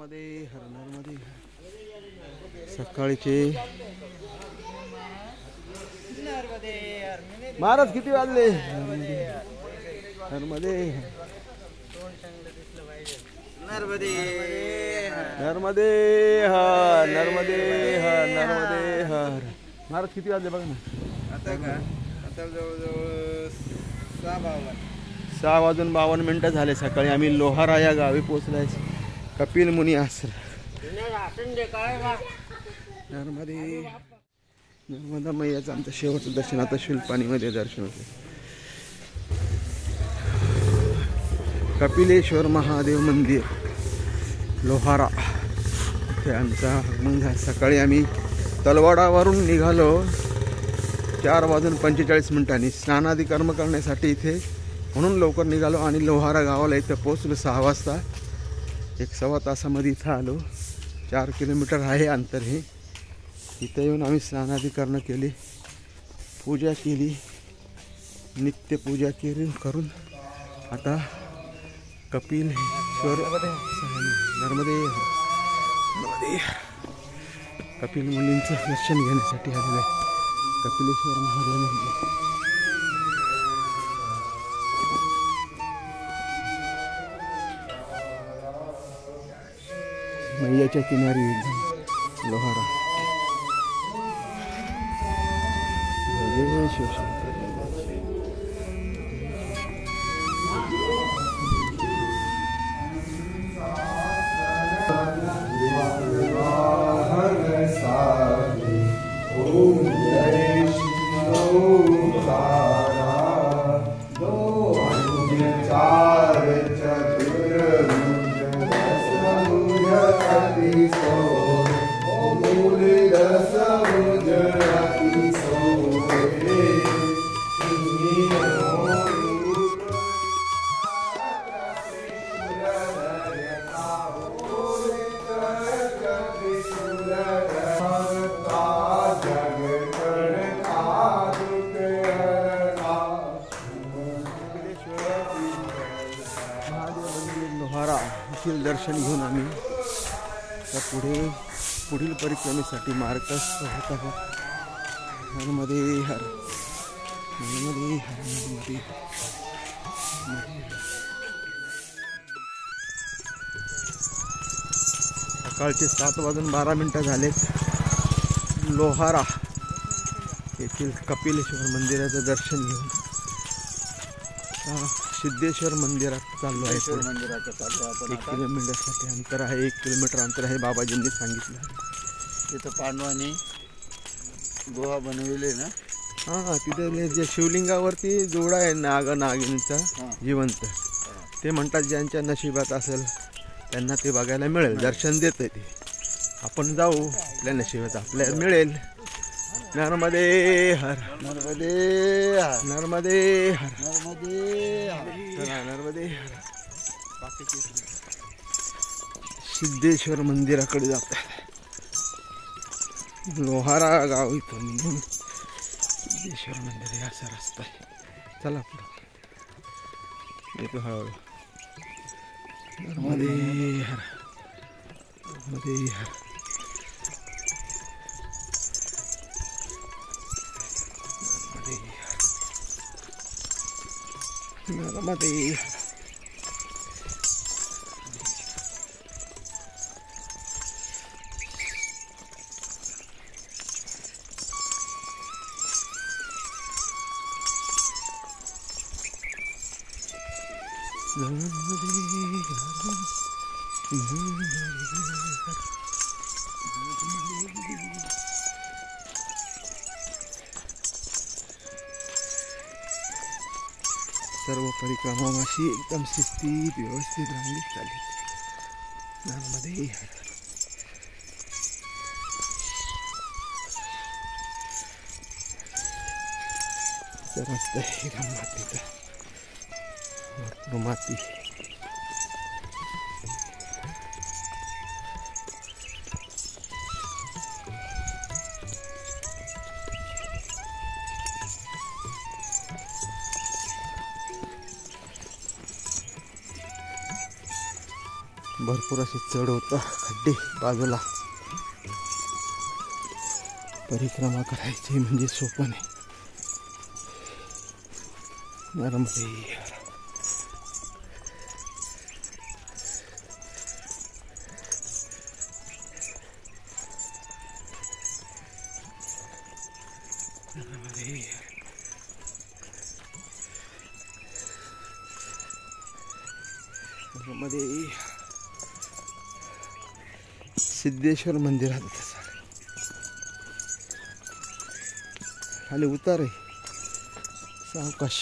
नर्मदे हर नर्मदे सकाळचे महाराज किती वाजले? नर्मदे नर्मदे नर्मदे हर नर्मदे हर नर्मदे हर महाराज किती वाजले बघा ना. आता का आता जवळजवळ 6:52 झाले. सकाळी आम्ही लोहारा या गावी पोहोचलाय. कपिल मुनी आश्रम. नर्मदे नर्मदा मैयाचं आमचं शेवटचं दर्शन. आता शिल्पाणीमध्ये दर्शन होते. कपिलेश्वर महादेव मंदिर लोहारा इथे आमचा आगमन झाला. सकाळी आम्ही तलवाडावरून निघालो 4:45 स्नानादी कर्म करण्यासाठी इथे, म्हणून लवकर निघालो आणि लोहारा गावाला इथं पोहोचलो 6 वाजता. 1-1.25 तासामध्ये इथं आलो. 4 किलोमीटर आहे अंतर हे. इथं येऊन आम्ही स्नानादी करणं केली, पूजा केली, नित्य पूजा केली करून आता कपिलेश्वर नर्मदे नर्मदे कपिल मुनींचं दर्शन घेण्यासाठी आलेलं आहे. कपिलेश्वर महादेव मंदिर. मैयाच्या किनारी एकदम लोहारा. दर्शन घेऊन आम्ही त्या पुढील परिक्रमेसाठी मार्गस्थ होत आहोत. नर्मदे हर नर्मदे हर नर्मदे. सकाळचे 7:12 झालेत. लोहारा येथील कपिलेश्वर मंदिराचं दर्शन घेऊन सिद्धेश्वर मंदिरात चाललो आहे. आपण 1 किलोमीटरसाठी अंतर आहे. 1 किलोमीटर अंतर आहे बाबाजींनी सांगितलं. तिथं पांडवांनी गुहा बनविले ना. हां, तिथे जे शिवलिंगावरती जोडा आहे नागिनीचा जिवंत. ते म्हणतात ज्यांच्या नशिबात असेल त्यांना ते बघायला मिळेल. दर्शन देतं ते. आपण जाऊ, आपल्या नशिबात आपल्याला मिळेल. नर्मदे हर नर्मदे हर नर्मदे हर नर्मदे हर नर्मदे हर. सिद्धेश्वर मंदिराकडे जातात. लोहारा गाव इथून निघून सिद्धेश्वर मंदिर असा रस्ता आहे. चला पुढं येतो हळूहळू. नर्मदे हर नर्मदे हर नर्मदे. सर्व परिक्रमा अशी एकदम शिस्तीत व्यवस्थित रांगेत चालली. नर्मदे हर. रस्ता एकदम मातीचा, भरपूर माती. भरपूर असे चढ होता, खड्डे बाजूला. परिक्रमा करायची म्हणजे सोपं नाही. नर्मदे मध्ये सिद्धेश्वर मंदिरात खाली उतार आहे. सावकाश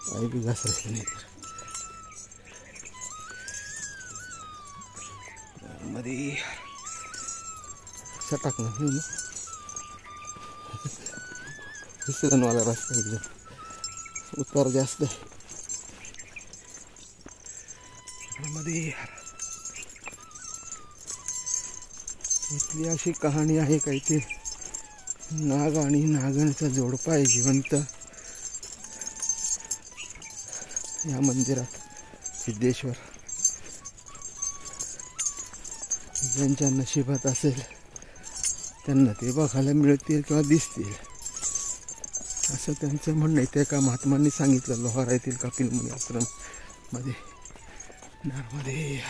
पाय बी घसरायचे नाही तर मध्ये टाकणार नाही ना. विसरणवाला रस्ता एकदम उतार जास्त आहे मध्ये. इथली अशी कहाणी आहे काही ते नाग आणि नागणचा जोडपा आहे जिवंत या मंदिरात. सिद्धेश्वर ज्यांच्या नशिबात असेल त्यांना ते बघायला मिळतील किंवा दिसतील असं त्यांचं म्हणणं आहे. ते एका महात्मांनी सांगितलं लोहारा येथील कपिल मुनी आश्रम मध्ये. नर्मदे.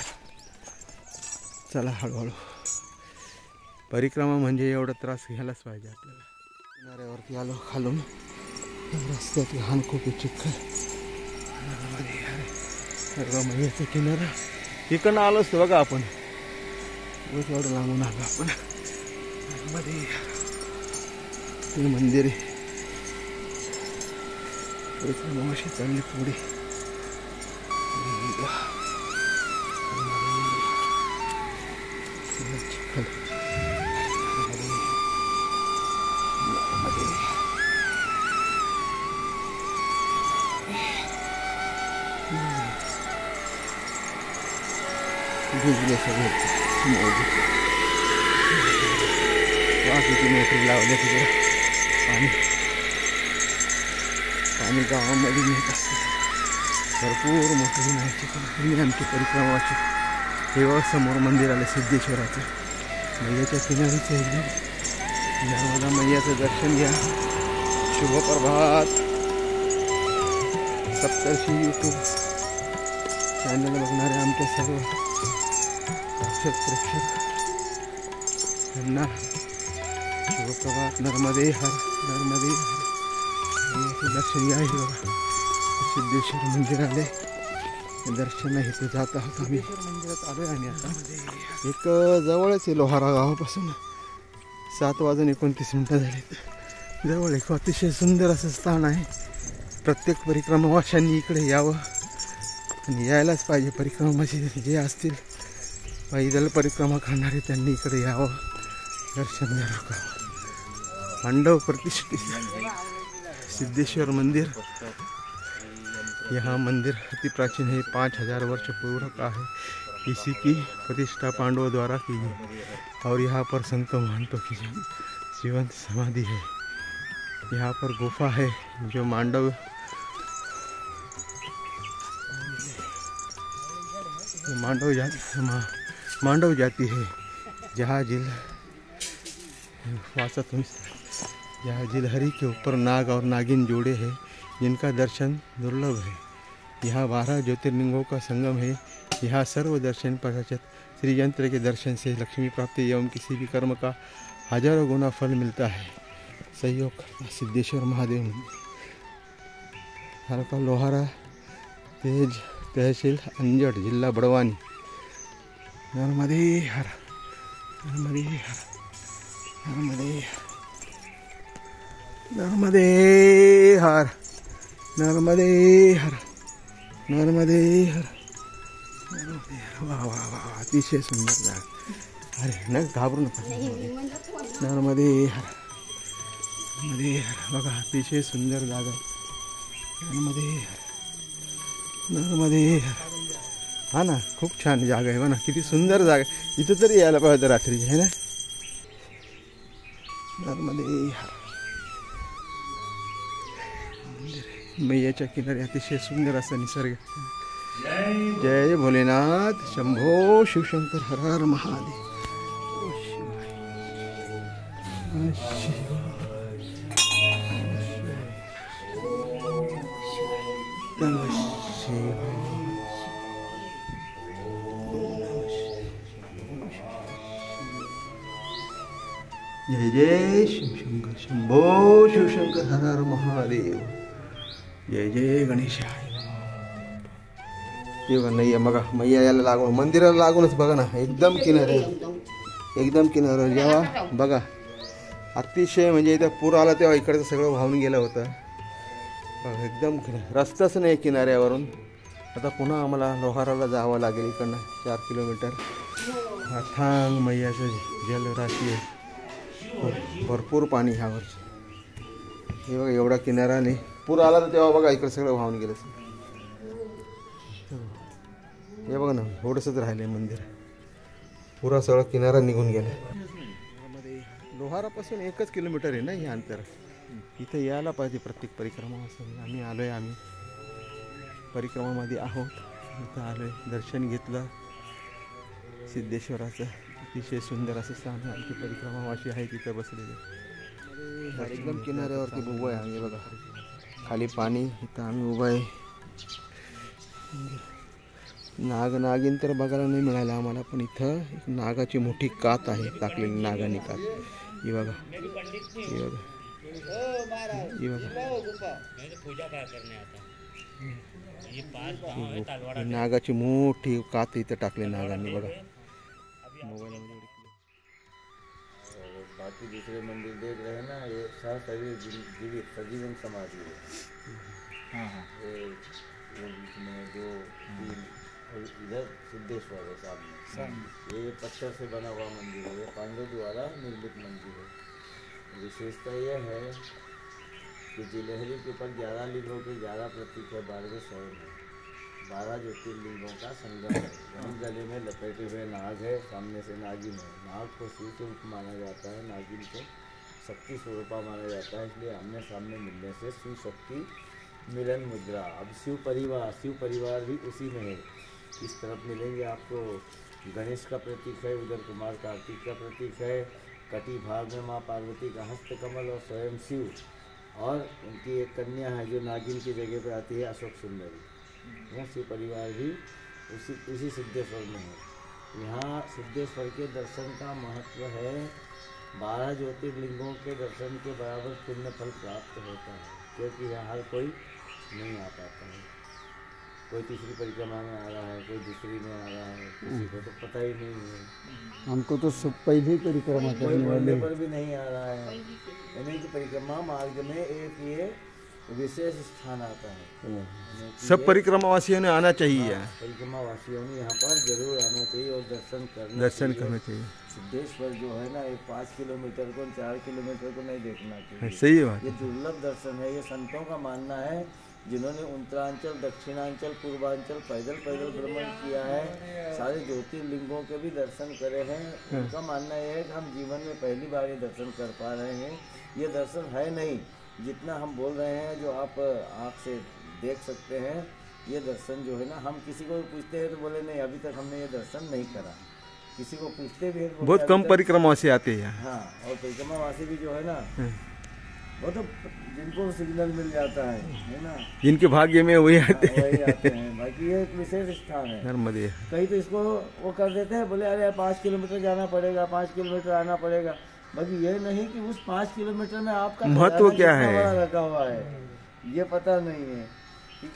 चला हळूहळू. परिक्रमा म्हणजे एवढा त्रास घ्यायलाच पाहिजे आपल्याला. किनाऱ्यावरती आलो खालून. रस्त्यात लहान खूप चिखल. सर्व महिन्याचा किनारा इकडनं आलो असतो बघा आपण. एवढं लांबून आलो आपण. नर्मदे ते मंदिर आहे. परिक्रमा अशी चालली पुढे. चिखल भिजले सगळे. किती मोठी लावले तिकडे. पाणी पाणी गावामध्ये मिळत असते. भरपूर मोठं विनायची तुम्ही आमची परिक्रमाची. तेव्हा समोर मंदिर आलं सिद्धेश्वराचं. मैयाच्या किनारीचं एकदम. नर्मदा मैयाचं दर्शन घ्या. शुभप्रभात. सप्तर्षी यूट्यूब चॅनल बघणारे आमच्या सर्व प्रेक्षक यांना शुभप्रभात. नर्मदे हर. नर्मदे हर. दर्शन घ्या. बघा सिद्धेश्वर मंदिर आले. दर्शन इथे जात आहोत आम्ही. मंदिरात आलोय आम्ही आता. एक जवळच आहे लोहारा गावापासून. 7:29 झालेत. जवळ एक अतिशय सुंदर असं स्थान आहे. प्रत्येक परिक्रमावाशांनी इकडे यावं आणि यायलाच पाहिजे. परिक्रमाचे जे असतील पैदल परिक्रमा करणारे त्यांनी इकडे यावं, दर्शन घ्यावं. मांडव प्रतिष्ठित सिद्धेश्वर मंदिर. यहाँ मंदिर अति प्राचीन है. 5000 वर्ष पूर्व का है. इसी की प्रतिष्ठा पांडवों द्वारा की गई और यहाँ पर संत महंतों की जीवंत समाधि है. यहाँ पर गुफा है जो मांडव जाती है. जहाँ जिलहरी के ऊपर नाग और नागिन जोड़े हैं जिनका दर्शन दुर्लभ है. यहाँ 12 ज्योतिर्लिंगों का संगम है. यहाँ सर्व दर्शन पश्चात श्री यंत्र के दर्शन से लक्ष्मी प्राप्ति एवं किसी भी कर्म का हजारों गुना फल मिलता है. सहयोग सिद्धेश्वर महादेव मंदिर. तालुका लोहारा, तहसील अंजड, जिल्हा बड़वानी. नर्मदे हर. नर्मदे हर. नर्मदे नर्मदे हर. नर्मदे हर. नर्मदे हर. वाह वाह वाह. अतिशय सुंदर जागा. अरे न घाबरू नका. नर्मदे हर. नर्मदे हर. बघा अतिशय सुंदर जागा. नर्मदे हर. नर्मदे हर. हा ना, खूप छान जागा आहे. ना किती सुंदर जागा. इथं तरी यायला पाहिजे रात्री आहे ना. नर्मदे हर. मैयाच्या किनारी अतिशय सुंदर असा निसर्ग. जय भोलेनाथ, शंभो शिव शंकर, हर हर महादेव। जय जय शिव शंकर, शंभो शिव शंकर, हर हर महादेव। जय जय गणेशाय। हे बघा नाही आहे बघा, मैया याला लागून, मंदिराला लागूनच बघा ना, एकदम किनारे, एकदम किनाऱ्यावर. जेव्हा बघा अतिशय म्हणजे इथं पूर आला तेव्हा इकडचं सगळं वाहून गेलं होतं. बघा एकदम रस्ताच नाही किनाऱ्यावरून. आता पुन्हा आम्हाला लोहाराला जावं लागेल इकडनं 4 किलोमीटर. अथांग मैयाचं जलराशी आहे, भरपूर पाणी ह्या वर्षी. हे बघा एवढा किनारा नाही, पूर आला तर तेव्हा बघा इकडं सगळं वाहून गेलं. हे बघा ना, थोडंसंच राहिलं आहे मंदिर, पुरा सगळा किनारा निघून गेला. लोहारापासून 1 किलोमीटर आहे ना हे अंतर. इथं यायला पाहिजे प्रत्येक परिक्रमा असं. आम्ही आलो आहे, आम्ही परिक्रमामध्ये आहोत. इथं आलो आहे, दर्शन घेतलं सिद्धेश्वराचं. अतिशय सुंदर असं स्थान आहे. आमची परिक्रमावासी आहे तिथं बसलेले. एकदम किनाऱ्यावरती उभं आहे आम्ही. बघा खाली पाणी, इथं आम्ही उभं आहे. नागिन तर बघायला नाही मिळालं आम्हाला, पण इथं एक नागाची मोठी कात आहे, टाकलेली नागानी कात. ही बघा, ही बघा, ही बघा, नागाची मोठी कात इथं टाकली नागांनी. बघा मोबाईलमध्ये. बाकी दूसरे मंदिर देख रहे हैं ना, ये जीवित सजीवन समाधि है। ये बीच में 2 3 और इधर सिद्धेश्वर है सामने। ये पत्थर से बना हुआ मंदिर है, ये पांडवों द्वारा निर्मित मंदिर है। विशेषता यह है कि जिलहरी के ऊपर 11 लिंगों के 11 प्रतीक है, 12वें स्वयं है, 12 ज्योतिर्लिंगों का संगम है। वहीं गले में लपेटे हुए नाग है, सामने से नागिन है। नाग को शिव स्वरूप माना जाता है, नागिन को शक्ति स्वरूपा माना जाता है, इसलिए आमने सामने मिलने से शिव शक्ति मिलन मुद्रा। अब शिव परिवार भी उसी में है। इस तरफ मिलेंगे आपको गणेश का प्रतीक है, उधर कुमार कार्तिक का प्रतीक है, कटी भाग में माँ पार्वती का हस्तकमल और स्वयं शिव, और उनकी एक कन्या है जो नागिन की जगह पे आती है, अशोक सुंदरी। यह शिव परिवार भी उसी सिद्धेश्वर में है। यहाँ सिद्धेश्वर के दर्शन का महत्व है। 12 ज्योतिर्लिंगों के दर्शन के बराबर पुण्य फल प्राप्त होता है, क्योंकि यहाँ हर कोई नहीं आ पाता है। कोई तीसरी परिक्रमा में आ रहा है, कोई दूसरी में आ रहा है, किसी को तो पता ही नहीं है। हमको तो सब पहले परिक्रमा करने वाले पर भी नहीं आ रहा है। यानी कि परिक्रमा मार्ग में एक ये विशेष स्थान आता है। सब परिक्रमावासियों ने आना चाहिए। परिक्रमा वासियों ने यहाँ पर जरूर आना चाहिए और दर्शन करना चाहिए। सिद्धेश्वर जो है ना, ये 5 किलोमीटर को 4 किलोमीटर को नहीं देखना चाहिए। सही बात। ये दुर्लभ दर्शन है। ये संतों का मानना है, जिन्होंने उत्तरांचल, दक्षिणांचल, पूर्वांचल पैदल भ्रमण किया है, सारे ज्योतिर्लिंगों के भी दर्शन करे हैं। उनका मानना यह है कि हम जीवन में पहली बार ये दर्शन कर पा रहे हैं। ये दर्शन है नहीं, जितना हम बोल रहे हैं, जो आप आँख से देख सकते हैं, ये दर्शन जो है ना, हम किसी को पूछते हैं तो बोले नहीं, अभी तक हमने ये दर्शन नहीं करा। किसी को पूछते भी हैं, बहुत कम परिक्रमावासी आते हैं। हाँ, और परिक्रमावासी भी जो है ना, वो तो जिनको सिग्नल मिल जाता है ना, जिनके भाग्य में वही आते हैं। वही आते हैं। बाकी ये एक विशेष स्थान है। नर्मदे कहीं तो इसको वो कर देते हैं, बोले अरे 5 किलोमीटर जाना पड़ेगा, 5 किलोमीटर आना पड़ेगा। बाकी ये नहीं कि उस 5 किलोमीटर में आपका महत्व क्या है, रखा हुआ है, ये पता नहीं है।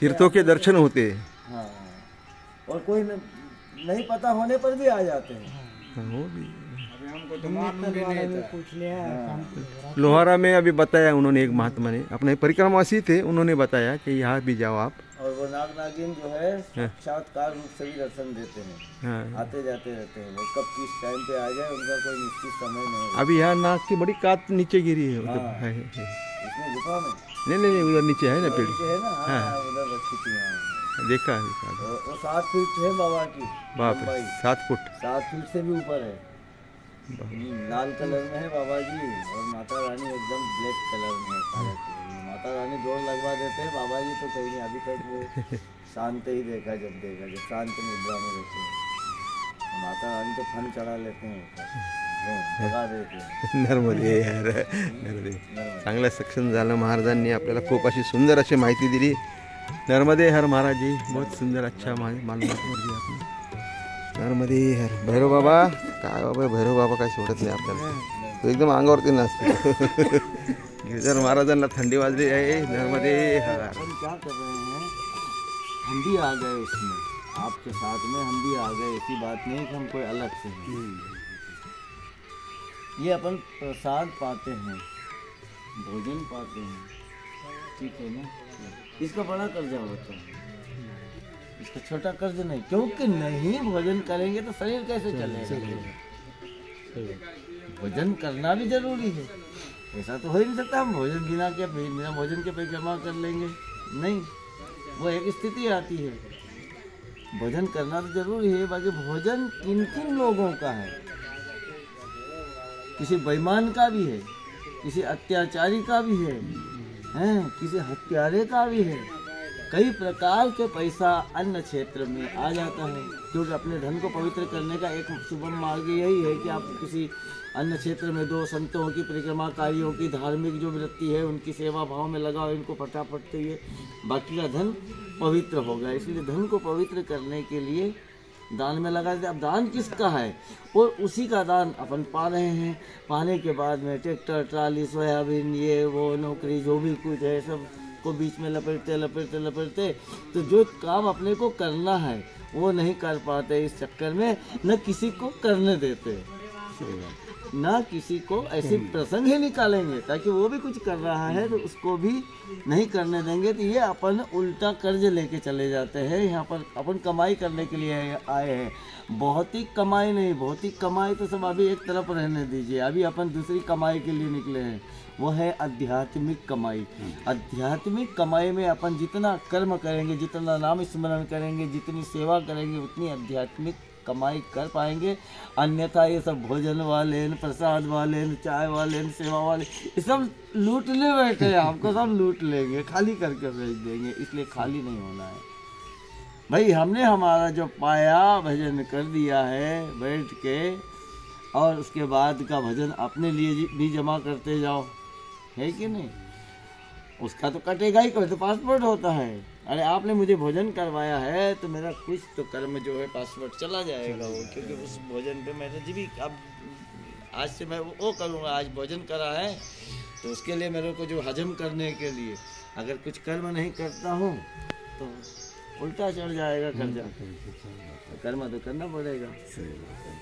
तीर्थों के दर्शन होते हैं। हाँ, और कोई नहीं पता होने पर भी आ जाते हैं। वो भी पूछ लिया। लोहारा में अभी बताया उन्होंने, एक महात्मा ने, अपने परिक्रमावासी थे, उन्होंने बताया कि यहाँ भी जाओ आप। और वो नाग नागिन जो है साक्षात्कार रूप से भी दर्शन देते हैं। हाँ। आते जाते रहते हैं। वो कब किस टाइम पे आ जाए उनका कोई निश्चित समय नहीं है। अभी यहाँ नाग की बड़ी कात नीचे गिरी है। हाँ। है। इसमें गुफा में नहीं उधर नीचे है ना पेड़। नीचे है ना। हाँ, उधर रखी थी यहाँ। देखा है। वो 7 फीट है बाबा की। बाप रे, 7 फुट। 7 फीट से भी ऊपर है। लाल कलर में है बाबा जी, और माता रानी एकदम ब्लैक कलर में है। माता माता रानी जोर लगवा देते हैं। बाबा जी तो कहीं नहीं, अभी तक वो शांत ही देखा, जब शांत मुद्रा में रहते हैं। माता रानी तो फन चढ़ा लेते हैं ऊपर, भगा देते हैं। नर्मदे हर नर्मदे। चांगलं सक्षम झालं, महाराजांनी आपल्याला खूप अशी सुंदर अशी माहिती दिली। नर्मदे हर महाराज जी, बहुत सुंदर अच्छा मालूमात दिली आपने। नर्मदे हर। भैरव बाबा काय बाबा, भैरव बाबा काय सोडत नाही आपल्याला, तो एकदम अंगावरती नसतो। गिरधर महाराजांना थंडी वाजली आहे। नर्मदे हर। हम क्या कर रहे हैं, हम भी आ गए उसमें, आपके साथ में हम भी आ गए। ऐसी बात नहीं कि हम कोई अलग से हैं। ये अपन प्रसाद पाते हैं, भोजन पाते हैं, ठीक है ना। इसका बड़ा कर्जा होता है, इसका छोटा कर्ज नहीं, क्योंकि नहीं भोजन करेंगे तो शरीर कैसे चलेगा। भोजन करना भी जरूरी है, ऐसा तो हो ही नहीं सकता हम भोजन बिना भोजन के परिक्रमा कर लेंगे, नहीं। वो एक स्थिति आती है, भोजन करना तो जरूरी है। बाकी भोजन किन किन लोगों का है, किसी बेईमान का भी है, किसी अत्याचारी का भी है, किसी हत्यारे का भी है। कई प्रकार के पैसा अन्य क्षेत्र में आ जाता है, क्योंकि अपने धन को पवित्र करने का एक शुभ मार्ग यही है कि आप किसी अन्य क्षेत्र में दो, संतों की परिक्रमाकारियों की धार्मिक जो वृत्ति है उनकी सेवा भाव में लगाओ, इनको फटाफट से ये बाकी का धन पवित्र होगा। इसलिए धन को पवित्र करने के लिए दान में लगा देते। अब दान किसका है, और उसी का दान अपन पा रहे हैं। पाने के बाद में ट्रैक्टर, ट्राली, सोयाबीन, ये वो नौकरी जो भी कुछ है सब को बीच में लपेटते तो जो काम अपने को करना है वो नहीं कर पाते। इस चक्कर में न किसी को करने देते, ना किसी को ऐसे प्रसंग ही निकालेंगे ताकि वो भी कुछ कर रहा है तो उसको भी नहीं करने देंगे। तो ये अपन उल्टा कर्ज लेके चले जाते हैं। यहाँ पर अपन कमाई करने के लिए आए हैं, भौतिक कमाई नहीं। भौतिक कमाई तो सब अभी एक तरफ रहने दीजिए, अभी अपन दूसरी कमाई के लिए निकले हैं, वो है आध्यात्मिक कमाई। आध्यात्मिक कमाई में अपन जितना कर्म करेंगे, जितना नाम स्मरण करेंगे, जितनी सेवा करेंगे, उतनी आध्यात्मिक कमाई कर पाएंगे। अन्यथा ये सब भोजन वाले, प्रसाद वाले, चाय वाले, सेवा वाले, ये सब लूटने बैठे हैं, हमको सब लूट लेंगे, खाली करके भेज देंगे। इसलिए खाली नहीं होना है भाई। हमने हमारा जो पाया भजन कर दिया है बैठ के, और उसके बाद का भजन अपने लिए भी जमा करते जाओ, है कि नहीं। उसका तो कटेगा ही, कोई तो पासपोर्ट होता है। अरे आपने मुझे भोजन करवाया है तो मेरा कुछ तो कर्म जो है पासपोर्ट चला जाएगा वो, क्योंकि उस भोजन पे मेरा जीविका, अब आज से मैं वो करूँगा। आज भोजन करा है तो उसके लिए मेरे को जो हजम करने के लिए अगर कुछ कर्म नहीं करता हूँ तो उल्टा चढ़ जाएगा कर्जा। कर्म तो करना पड़ेगा।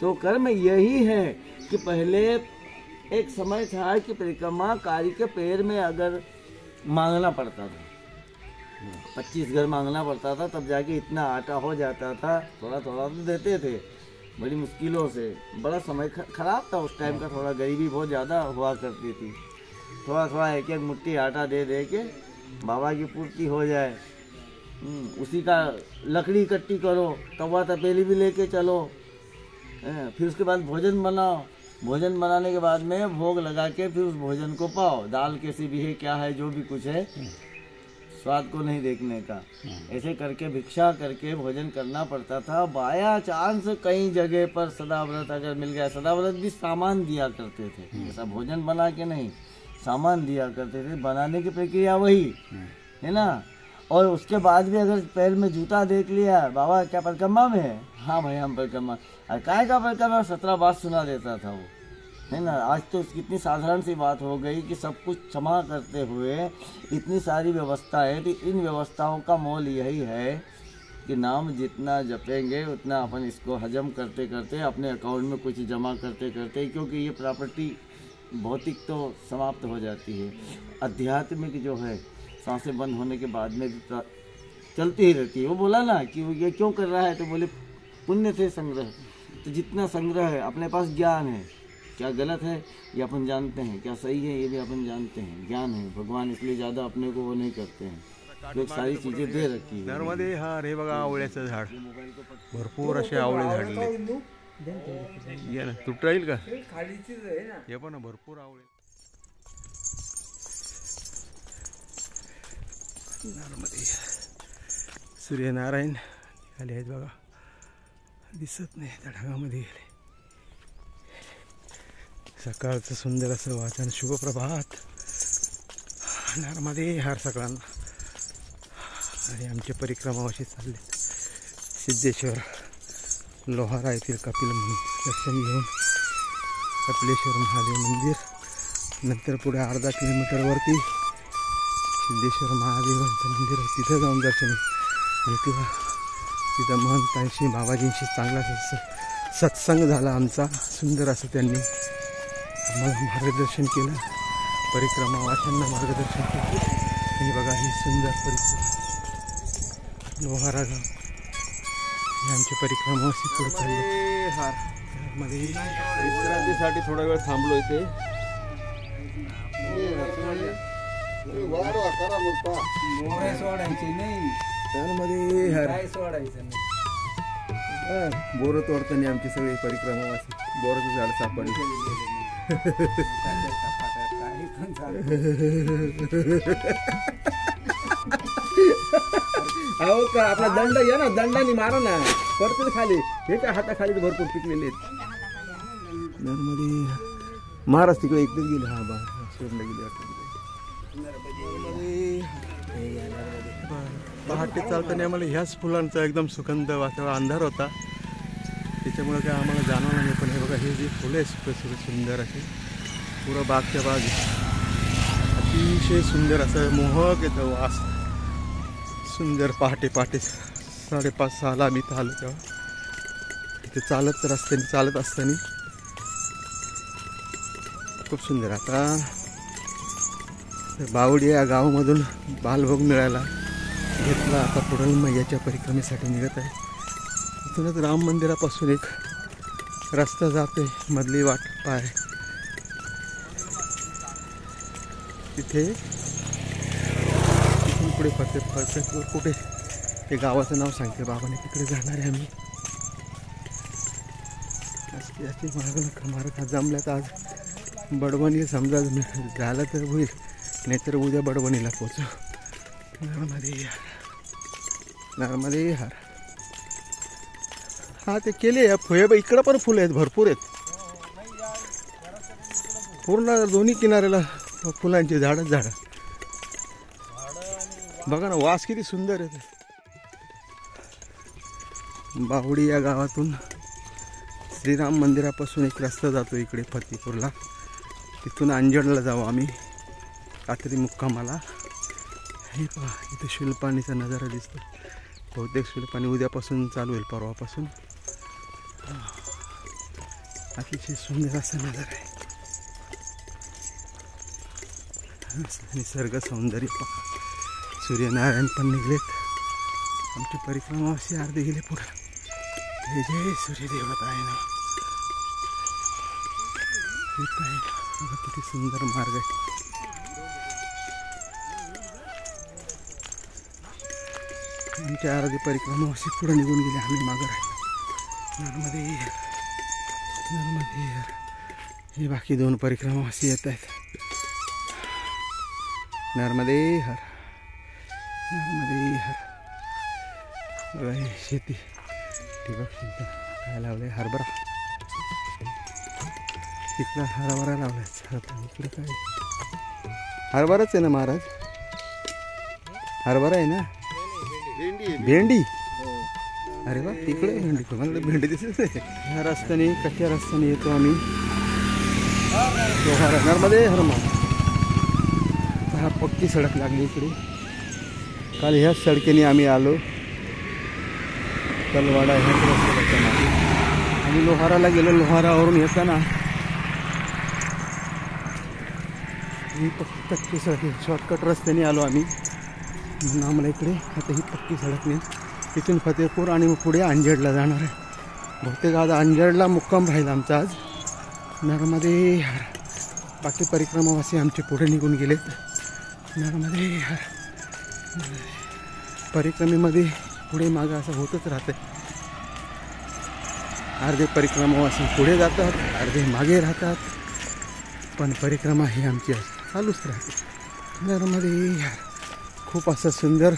तो कर्म यही है कि पहले एक समय था कि परिक्रमाकारी के पैर में अगर मांगना पड़ता था, 25 घर मांगना पड़ता था, तब जाके इतना आटा हो जाता था। थोड़ा थोड़ा तो देते थे, बड़ी मुश्किलों से। बड़ा समय खराब था उस टाइम का, थोड़ा गरीबी बहुत ज़्यादा हुआ करती थी। थोड़ा थोड़ा एक एक मुट्ठी आटा दे दे के बाबा की पूर्ति हो जाए। उसी का लकड़ी इकट्ठी करो, तवा तपेली भी लेके चलो, फिर उसके बाद भोजन बनाओ। भोजन बनाने के बाद में भोग लगा के फिर उस भोजन को पाओ। दाल कैसी भी है, क्या है, जो भी कुछ है, स्वाद को नहीं देखने का। ऐसे करके भिक्षा करके भोजन करना पड़ता था। बाया चांस कई जगह पर सदाव्रत अगर मिल गया, सदाव्रत भी सामान दिया करते थे, ऐसा भोजन बना के नहीं, सामान दिया करते थे। बनाने की प्रक्रिया वही है ना। और उसके बाद भी अगर पैर में जूता देख लिया, बाबा क्या परिक्रमा में है, हाँ भाई हम परिक्रमा, काय का परिक्रमा, 17 बात सुना देता था वो, है ना। आज तो कितनी साधारण सी बात हो गई कि सब कुछ क्षमा करते हुए इतनी सारी व्यवस्था है। तो इन व्यवस्थाओं का मोल यही है कि नाम जितना जपेंगे उतना अपन इसको हजम करते करते अपने अकाउंट में कुछ जमा करते करते, क्योंकि ये प्रॉपर्टी भौतिक तो समाप्त हो जाती है, आध्यात्मिक जो है सांसें बंद होने के बाद में भी चलती ही रहती है। वो बोला ना कि वो ये क्यों कर रहा है, तो बोले पुण्य से संग्रह। तो जितना संग्रह है, अपने पास ज्ञान है, क्या गलत है ये अपन जानते हैं, क्या सही है ये भी अपन जानते हैं, ज्ञान है। भगवान इसलिए ज़्यादा अपने को वो नहीं करते हैं, लोग सारी चीज़ें दे रखी है। नर्मदे हर। हे बघा आवळ्याचं झाड, भरपूर असे आवळे झाडले, ये ना तुटता येईल का, हे पण भरपूर आवळे। नर्मदे सूर्यनारायण आले आहेत बघा, दिसत नाही त्या ढगामध्ये गेले. सकाळचं सुंदर असं वाचन. शुभप्रभात. नर्मदे हर सगळ्यांना. आणि आमची परिक्रमा अशी चालली. सिद्धेश्वर लोहारा येथील कपिल दर्शन घेऊन कपिलेश्वर महादेव मंदिर, नंतर पुढे अर्धा किलोमीटरवरती सिद्धेश्वर महादेवांचं मंदिर आहे, तिथं जाऊन दर्शन घेतलं. तिथं महंतांशी बाबाजींशी चांगला सत्संग झाला आमचा. सुंदर असं त्यांनी आम्हाला मार्गदर्शन केलं. परिक्रमा वाशांना मार्गदर्शन केलं. आणि बघा ही सुंदर परिक्रमा लोहारा गाव, ही आमची परिक्रमा अशी पुढे चालली. मध्ये विश्रांतीसाठी थोडा वेळ थांबलो इथे. सोडायची नाही त्यामध्ये काय सोडायचं नाही. बोरं तोडताना आमची सगळी परिक्रमा अशी बोराचं झाड सापडलं. काही पण चालतं. अहो का आपला दंड या ना, दंडाने मारा ना, पडतील खाली. हे काय हाताखाली भरपूर पिकलेले आहेत. नर्मदे महाराज तिकडे एकटेच गेले. हा बा सोडलं गेले. पहाटे चालताना आम्हाला ह्याच फुलांचा एकदम सुगंध वातावरण. अंधार होता त्याच्यामुळे काय आम्हाला जाणवलं नाही. पण हे बघा हे जे फुलं आहे सुंदर असे पुरं बागच्या बाग अतिशय सुंदर असं मोहक येतं वास. सुंदर पहाटे 5:30-6ला आम्ही इथं आलो तेव्हा. इथे चालत असताना खूप सुंदर. आता बावडी या गावामधून बालभोग मिळाला घेतला. आता पुढील मैयाच्या परिक्रमेसाठी निघत आहे. इथूनच राम मंदिरापासून एक रस्ता जाते, मधली वाट पाय तिथे. तिथून पुढे फतेपूर कुठे ते गावाचं नाव सांगते बाबाने, तिकडे जाणार आहे आम्ही. याची मार्ग जमल्या तर आज बडवणी समजा झालं तर होईल, नाहीतर उद्या बडवणीला पोचू. नर्मदे हर. हा ते केले फुले. इकडं पण फुलं आहेत, भरपूर आहेत. पूर्ण दोन्ही किनाऱ्याला फुलांची झाडं. बघा ना वास किती सुंदर आहे. बावडी या गावातून श्रीराम मंदिरापासून एक रस्ता जातो इकडे फतेपूरला. तिथून अंजणला जाऊ आम्ही रात्री मुक्कामाला. हे पहा इथे शिलपाणीचा नजारा दिसतो. बहुतेक शिलपाणी उद्यापासून चालू होईल, परवापासून. अतिशय सुंदर असा नजारा आहे. निसर्ग सौंदर्य पहा. सूर्यनारायण पण निघलेत. आमची परिक्रमा अशी अर्धी गेली पुढे. जय जय सूर्यदेवता आहे ना. किती सुंदर मार्ग आहे. आमची अर्धी परिक्रमा अशी पुढे निघून गेली. आम्ही मागं राहिलो. नर्मदे हे बाकी 2 परिक्रमा अशी येत आहेत. नर्मदे हर. बघा हे शेती ठिबक सिंचन काय लावले. हरभरा तिकडं हरभरा लावलाय. इकडे काय हरभराच आहे ना महाराज? हरभरा आहे ना. भेंडी. अरे वा तिकडे भेंडी. तुम्हाला भेंडी दिसत आहे. ह्या रस्त्याने कच्च्या रस्त्याने येतो आम्ही लोहारा. नर्मदे हरमा. हा पक्की सडक लागली इकडे. काल ह्याच सडकेने आम्ही आलो तलवाडा ह्याच रस्त्याच्या मागे. आम्ही लोहाराला गेलो. लोहारावरून येताना ही पक्की सडक शॉर्टकट रस्त्याने आलो आम्ही. म्हणून आम्हाला इकडे आता ही पक्की सडक नाही. तिथून फतेपूर आणि मग पुढे अंजडला जाणार आहे. बहुतेक आज अंजडला मुक्काम राहील आमचा आज. नर्मदे हर. बाकी परिक्रमावासी आमचे पुढे निघून गेलेत. नर्मदे हर. परिक्रमेमध्ये पुढे मागं असं होतच राहते. अर्धे परिक्रमावासी पुढे जातात, अर्धे मागे राहतात, पण परिक्रमा ही आमची चालूच राहते. नर्मदे हर. खूप असं सुंदर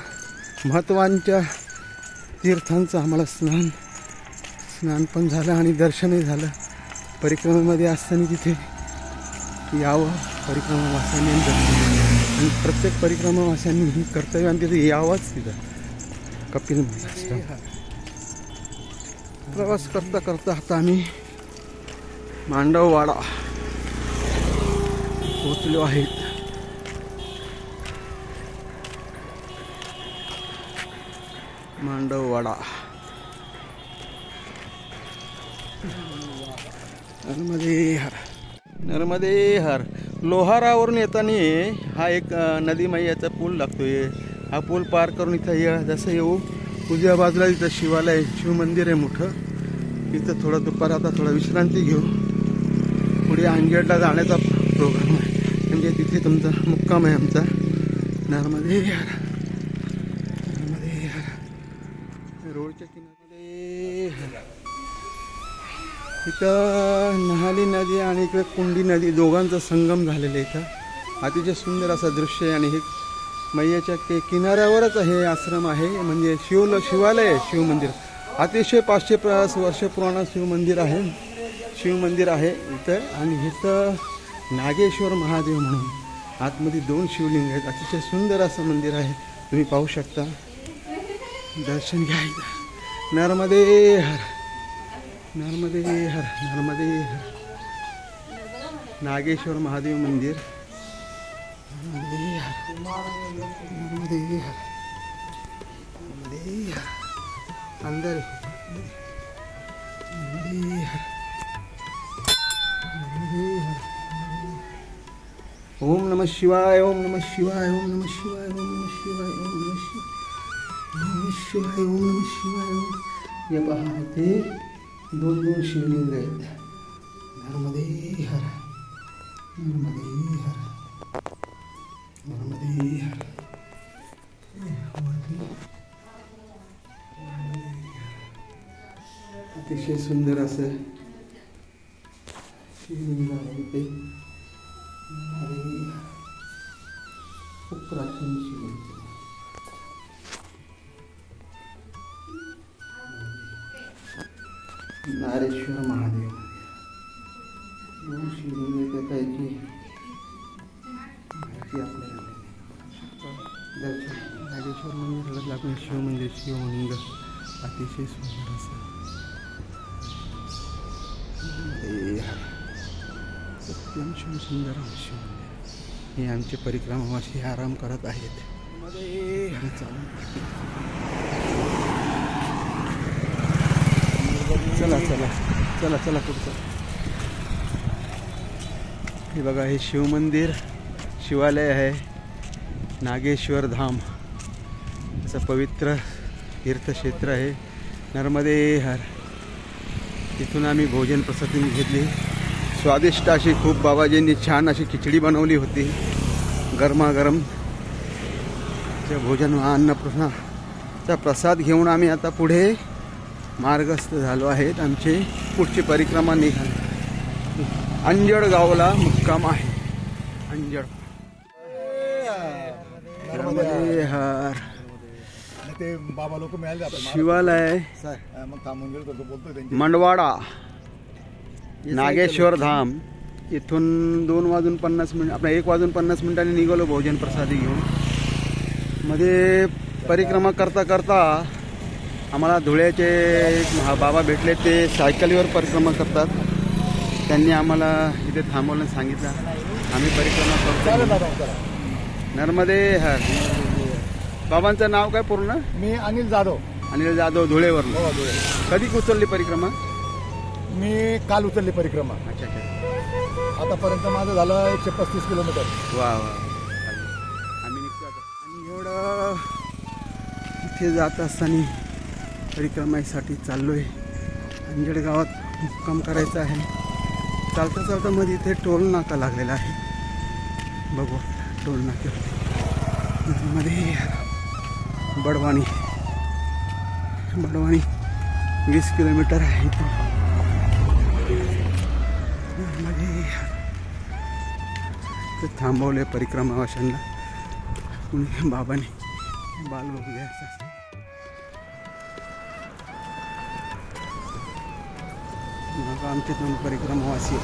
महत्त्वाच्या तीर्थांचं आम्हाला स्नान पण झालं आणि दर्शनही झालं. परिक्रमेमध्ये असताना तिथे यावं परिक्रमावासांनी आणि प्रत्येक परिक्रमावासांनी ही कर्तव्याने तिथे यावंच. तिथं कपिल प्रवास करता करता आता आम्ही मांडववाडा पोचलो आहेत. मांडववाडा नर्मदे हर. लोहारावरून येताना हा एक नदी मैयाचा पूल लागतोय. हा पूल पार करून इथं जसं येऊ उजव्या बाजूला इथं शिवालय शिवमंदिर आहे मोठं. इथं थोडं दुपार आता थोडं विश्रांती घेऊ. पुढे अंजेडला जाण्याचा प्रोग्राम आहे म्हणजे तिथे तुमचा मुक्काम आहे आमचा. नर्मदे हर रोडच्या किनाऱ्यामध्ये इथं नहाली नदी आणि इकडे कुंडी नदी दोघांचा संगम झालेला आहे. इथं अतिशय सुंदर असं दृश्य आहे आणि हे मैयाच्या किनाऱ्यावरच हे आश्रम आहे म्हणजे शिवालय आहे शिवमंदिर. अतिशय 500 वर्ष पुराणं शिवमंदिर आहे इथं. आणि इथं नागेश्वर महादेव म्हणून आतमध्ये 2 शिवलिंग आहेत. अतिशय सुंदर असं मंदिर आहे. तुम्ही पाहू शकता. दर्शन घ्या. नर्मदे हर नर्मदे हर नर्मदे हर. नागेश्वर महादेव मंदिर. नर्मदे हर नर्मदे हर नर्मदे हर. अंदर नर्मदे हर नर्मदे हर. ओम नमः शिवाय ओम नमः शिवाय ओम नमः शिवाय ओम नमः शिवाय ओम नमः शिवाय शिवाय ओम नमः शिवाय ओम. हे पहा ते 2 शिवलिंग आहेत. नर्मदे हर नर्मदे हर नर्मदे हर. अतिशय सुंदर असं शिवलिंग आहे ते. खूप प्राचीन शिवलिंग. नारेश्वर महादेव शिवलिंग त्याची माहिती आपल्याला दर्शन. नागेश्वर मंदिराला लागून शिवलिंग अतिशय सुंदर असं. सत्यम शिव सुंदर शिवमंदिर. हे आमचे परिक्रमावासी आराम करत आहेत. चला चला चला चला पुढचं. हे बघा हे शिवमंदिर शिवालय आहे. नागेश्वर धाम असं पवित्र तीर्थक्षेत्र आहे. नर्मदे हर. तिथून आम्ही भोजन प्रसादी घेतली. स्वादिष्ट अशी खूप बाबाजींनी छान अशी खिचडी बनवली होती गरमागरम. त्या भोजन अन्नपूर्णाचा प्रसाद घेऊन आम्ही आता पुढे मार्गस्थ झालो आहेत. आमची पुढची परिक्रमा निघाली. अंजड गावाला मुक्काम आहे. अंजड. नर्मदे हर. ते बाबा लोक मिळाले शिवालय मग थांबून गेलो तो बोलतोय मंडवाडा नागेश्वर धाम. इथून 2:50 आपल्या 1:50 निघालो भोजन प्रसादी घेऊन. मध्ये परिक्रमा करता करता आम्हाला धुळ्याचे बाबा भेटले. ते सायकलीवर परिक्रमा करतात. त्यांनी आम्हाला इथे थांबवलं सांगितलं. आम्ही परिक्रमा करतो. नर्मदे हर. बाबांचं नाव काय पूर्ण? मी अनिल जाधव. अनिल जाधव धुळेवरून. हो धुळे. कधी उचलली परिक्रमा? मी काल उचलली परिक्रमा. अच्छा अच्छा. आतापर्यंत माझं झालं 135 किलोमीटर. वा वा. आम्ही निघतो आता. आणि एवढं इथे जात असताना परिक्रमासाठी चाललोय. अंजड गावात मुक्काम करायचा आहे. चालता चालता मध्ये इथे टोल नाका लागलेला आहे. बघू टोल नाक्यामध्ये बडवाणी 20 किलोमीटर आहे इथून. थांबवले परिक्रमावाशांना कुणी बाबाने. बाल बघू द्या. मग आमचे दोन परिक्रमावासी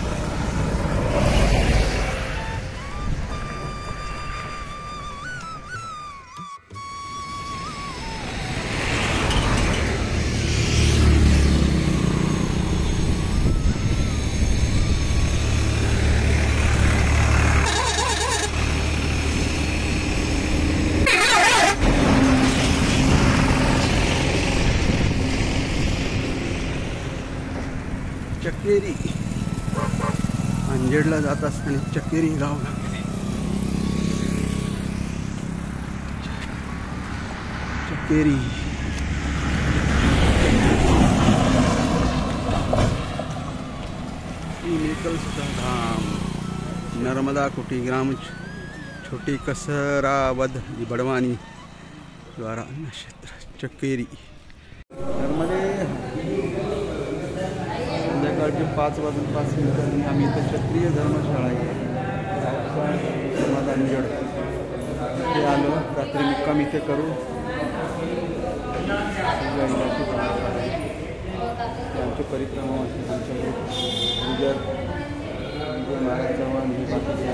चक्केरी अंजेडला जात असताना चक्केरी गाव लागले. चक्केरी धाम नर्मदा कुटी ग्राम छोटी कसरावद बडवानी द्वारा नक्षत्र चक्केरी. संध्याकाळचे 5:05 आम्ही इथं क्षत्रिय धर्मशाळा आहे समाधान जड इथे आलो. रात्री मुक्काम इथे करू. आमचे परिक्रमा आमच्या गुजर महाराज चव्हाण हे बाकीचे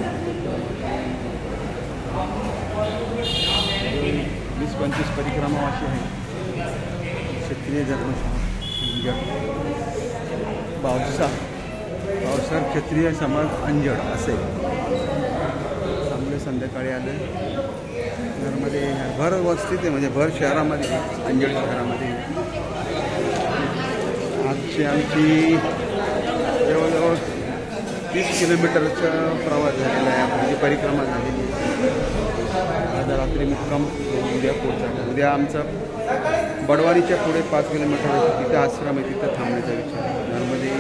20-25 परिक्रमावासी आहे. क्षत्रिय धर्मशाळा जड पावसाळ क्षत्रिय समाज अंजड असे चांगले संध्याकाळी आले. घरमध्ये भर वस्तीत आहे म्हणजे भर शहरामध्ये अंजड शहरामध्ये आमची जवळजवळ 30 किलोमीटरचा प्रवास झालेला आहे. आपली परिक्रमा झालेली आहे. आज रात्री मुक्काम उद्या पोहोचा. उद्या आमचा बडवानीच्या पुढे 5 किलोमीटर तिथं आश्रम आहे. तिथं थांबण्याचा विचार आहे. नर्मदे